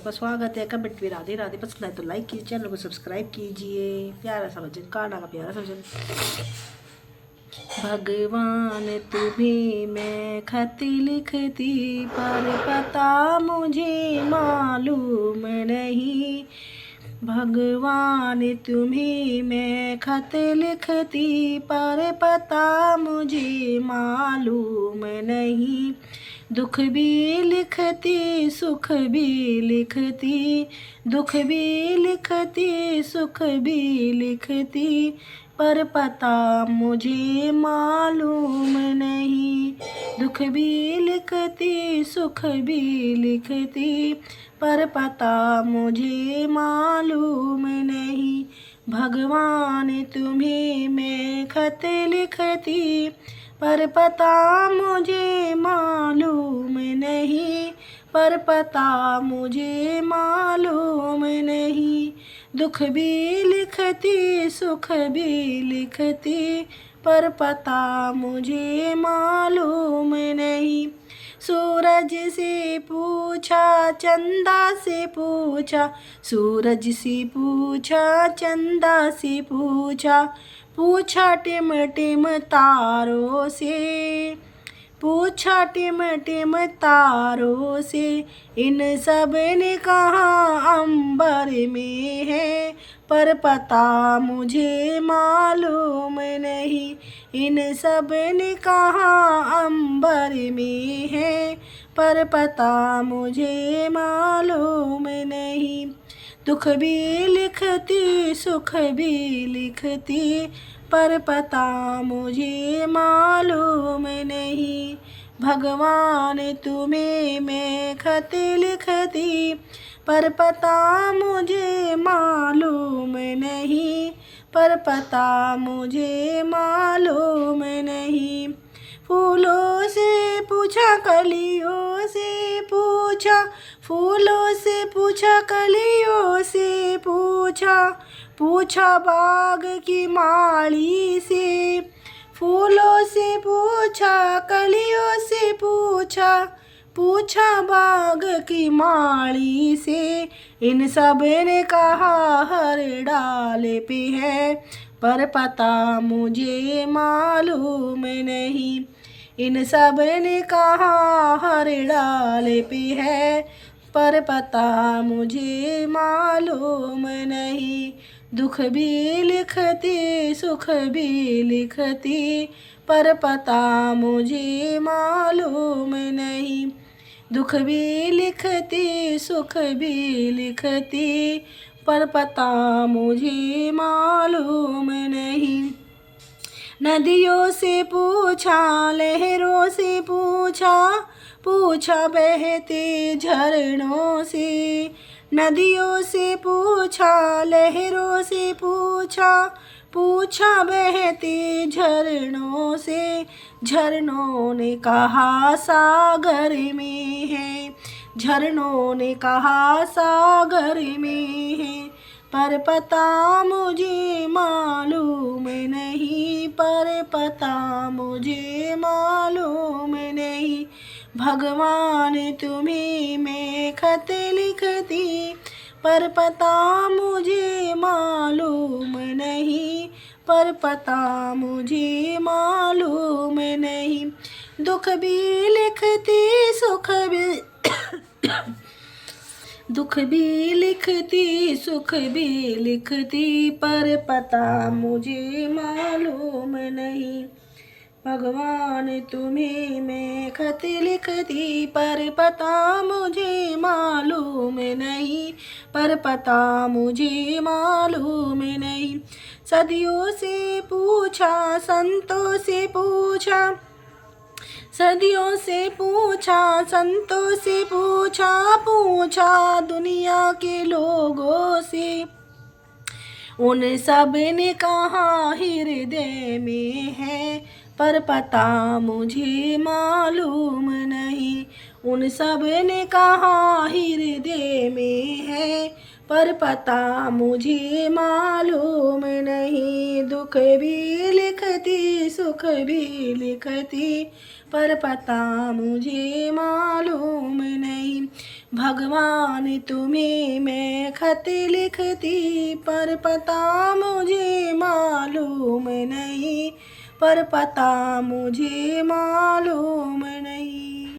आपका स्वागत है। कमेंट में राधे राधे पसंद आए तो लाइक कीजिए, चैनल को सब्सक्राइब कीजिए। प्यारा सा भजन, कान्हा का प्यारा सा भजन। भगवान तुम्हें मैं खत लिखती पर पता मुझे मालूम नहीं। भगवान तुम्हें मैं खत लिखती पर पता मुझे मालूम नहीं। दुख भी लिखती सुख भी लिखती, दुख भी लिखती सुख भी लिखती, पर पता मुझे मालूम नहीं। दुख भी लिखती सुख भी लिखती, पर पता मुझे मालूम नहीं। भगवान तुम्हें मैं खत लिखती पर पता मुझे मालूम नहीं, पर पता मुझे मालूम नहीं। दुख भी लिखती सुख भी लिखती, पर पता मुझे मालूम नहीं। सूरज से पूछा चंदा से पूछा, सूरज से पूछा चंदा से पूछा, पूछा टिम टिम तारों से, पूछा टिम टिम तारों से। इन सब ने कहा अंबर में है, पर पता मुझे मालूम नहीं। इन सब ने कहा अंबर में है, पर पता मुझे मालूम नहीं। दुख भी लिखती सुख भी लिखती, पर पता मुझे मालूम नहीं। भगवान तुम्हें मैं खत लिखती पर पता मुझे मालूम नहीं, पर पता मुझे मालूम नहीं। फूलों से पूछा कलियों से पूछा, फूलों से पूछा कलियों से पूछा, पूछा बाग की माली से। फूलों से पूछा कलियों से पूछा, पूछा बाग की माली से। इन सब ने कहा हर डाले पे है, पर पता मुझे मालूम नहीं। इन सब ने कहा हर डाले पे है, पर पता मुझे मालूम नहीं। दुख भी लिखती सुख भी लिखती, पर पता मुझे मालूम नहीं। दुख भी लिखती सुख भी लिखती, पर पता मुझे मालूम नहीं। नदियों से पूछा लहरों से पूछा, पूछा बहते झरनों से। नदियों से पूछा लहरों से पूछा, पूछा बहते झरनों से। झरनों ने कहा सागर में है, झरनों ने कहा सागर में है, पर पता मुझे मालूम नहीं, पर पता मुझे मालूम नहीं। भगवान तुम्हें मैं खत लिखती पर पता मुझे मालूम नहीं, पर पता मुझे मालूम नहीं। दुख भी लिखती सुख भी दुख भी लिखती सुख भी लिखती, पर पता मुझे मालूम नहीं। भगवान तुम्हें मैं खत लिखती पर पता मुझे मालूम नहीं, पर पता मुझे मालूम नहीं। सदियों से पूछा संतों से पूछा, सदियों से पूछा संतों से पूछा, पूछा दुनिया के लोगों से। उन सब ने कहा हृदय में है, पर पता मुझे मालूम नहीं। उन सब ने कहा हृदय में है, पर पता मुझे मालूम नहीं, दुख भी लिखती सुख भी लिखती, पर पता मुझे मालूम नहीं। भगवान तुम्हें मैं खत लिखती, पर पता मुझे मालूम नहीं, पर पता मुझे मालूम नहीं।